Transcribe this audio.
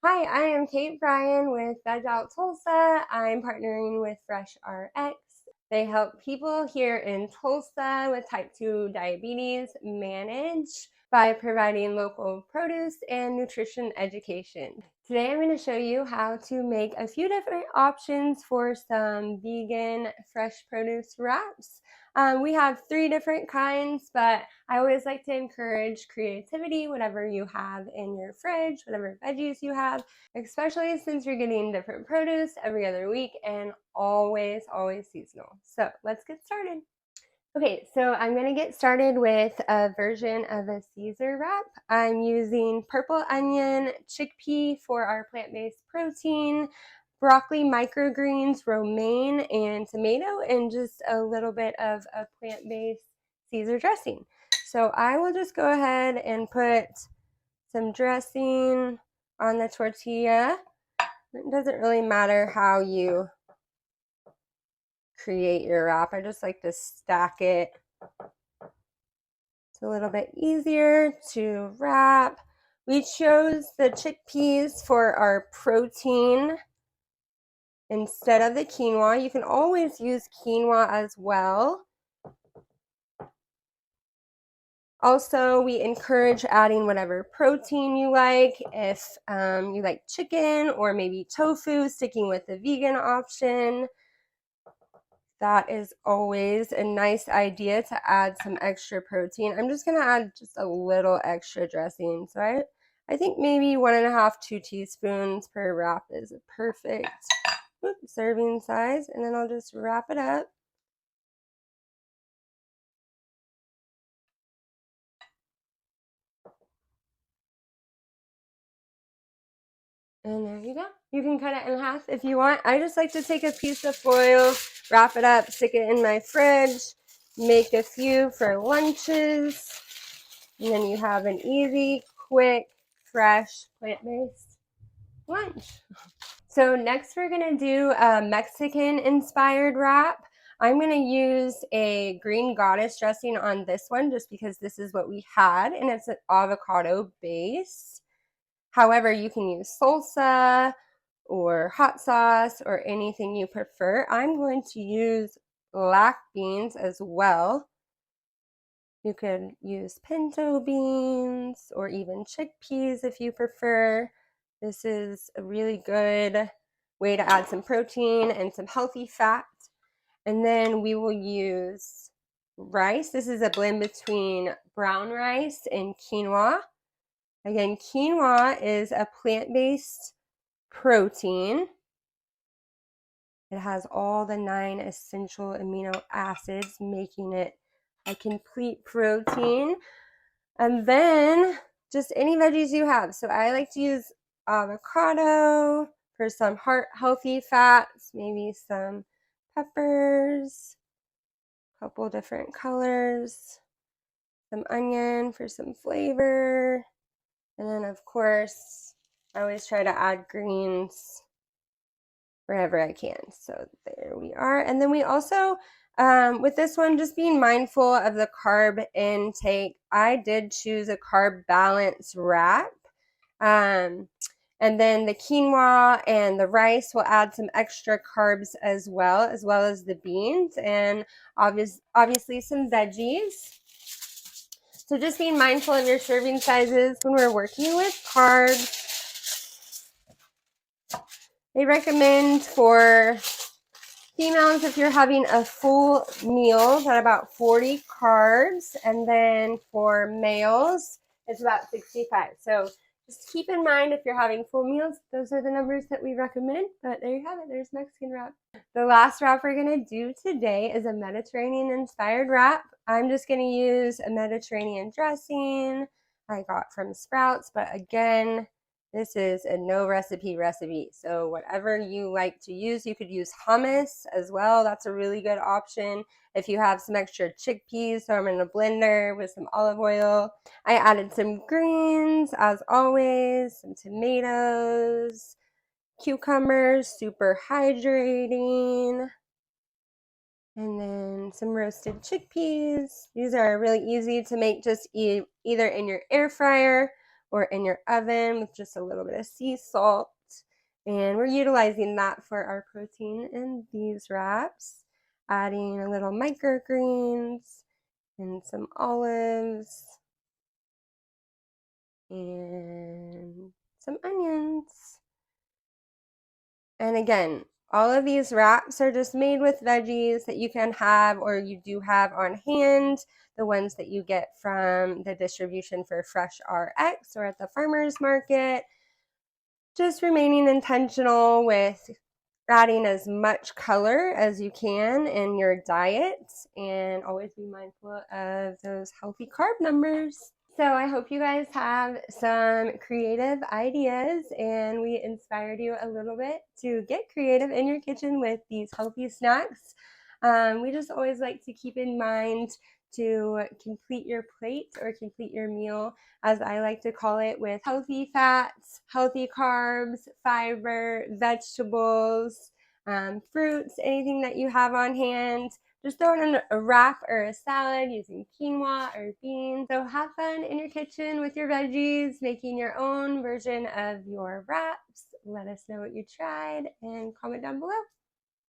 Hi, I am Kate Bryan with Veg Out Tulsa. I'm partnering with Fresh RX. They help people here in Tulsa with type 2 diabetes manage by providing local produce and nutrition education. Today I'm going to show you how to make a few different options for some vegan fresh produce wraps. We have 3 different kinds, but I always like to encourage creativity, whatever you have in your fridge, whatever veggies you have, especially since you're getting different produce every other week and always seasonal. So let's get started. Okay, so I'm going to get started with a version of a Caesar wrap. I'm using purple onion, chickpea for our plant-based protein, broccoli microgreens, romaine, and tomato, and just a little bit of a plant-based Caesar dressing. So I will just go ahead and put some dressing on the tortilla. It doesn't really matter how you create your wrap. I just like to stack it. It's a little bit easier to wrap. We chose the chickpeas for our protein instead of the quinoa. You can always use quinoa as well. Also, we encourage adding whatever protein you like. If you like chicken or maybe tofu, sticking with the vegan option. That is always a nice idea to add some extra protein. I'm just going to add just a little extra dressing. So I think maybe 1.5, 2 teaspoons per wrap is a perfect serving size. And then I'll just wrap it up. And there you go. You can cut it in half if you want. I just like to take a piece of foil, wrap it up, stick it in my fridge, make a few for lunches, and then you have an easy, quick, fresh, plant-based lunch. So next we're gonna do a Mexican inspired wrap. I'm gonna use a green goddess dressing on this one just because this is what we had and it's an avocado base. However, you can use salsa or hot sauce or anything you prefer. I'm going to use black beans as well. You could use pinto beans or even chickpeas if you prefer. This is a really good way to add some protein and some healthy fat. And then we will use rice. This is a blend between brown rice and quinoa. Again, quinoa is a plant-based protein. It has all the 9 essential amino acids, making it a complete protein. And then just any veggies you have. So I like to use avocado for some healthy fats, maybe some peppers, a couple different colors, some onion for some flavor. And then of course, I always try to add greens wherever I can. So there we are. And then we also, with this one, just being mindful of the carb intake. I did choose a carb balance wrap. And then the quinoa and the rice will add some extra carbs as well as the beans and obviously some veggies. So just being mindful of your serving sizes when we're working with carbs. They recommend for females, if you're having a full meal, at about 40 carbs, and then for males, it's about 65. So just keep in mind if you're having full meals, those are the numbers that we recommend. But there you have it. There's Mexican wrap. The last wrap we're going to do today is a Mediterranean-inspired wrap. I'm just going to use a Mediterranean dressing I got from Sprouts, but again, this is a no recipe. So whatever you like to use, you could use hummus as well. That's a really good option. If you have some extra chickpeas, throw them in a blender with some olive oil. I added some greens as always, some tomatoes, cucumbers, super hydrating. And then some roasted chickpeas. These are really easy to make just either in your air fryer or in your oven with just a little bit of sea salt. And we're utilizing that for our protein in these wraps, adding a little microgreens and some olives and some onions. And again, all of these wraps are just made with veggies that you can have or you do have on hand, the ones that you get from the distribution for Fresh RX or at the farmer's market. Just remaining intentional with adding as much color as you can in your diet and always be mindful of those healthy carb numbers. So I hope you guys have some creative ideas and we inspired you a little bit to get creative in your kitchen with these healthy snacks. We just always like to keep in mind to complete your plate or complete your meal, as I like to call it, with healthy fats, healthy carbs, fiber, vegetables, fruits, anything that you have on hand. Just throw it in a wrap or a salad using quinoa or beans. So have fun in your kitchen with your veggies, making your own version of your wraps. Let us know what you tried and comment down below.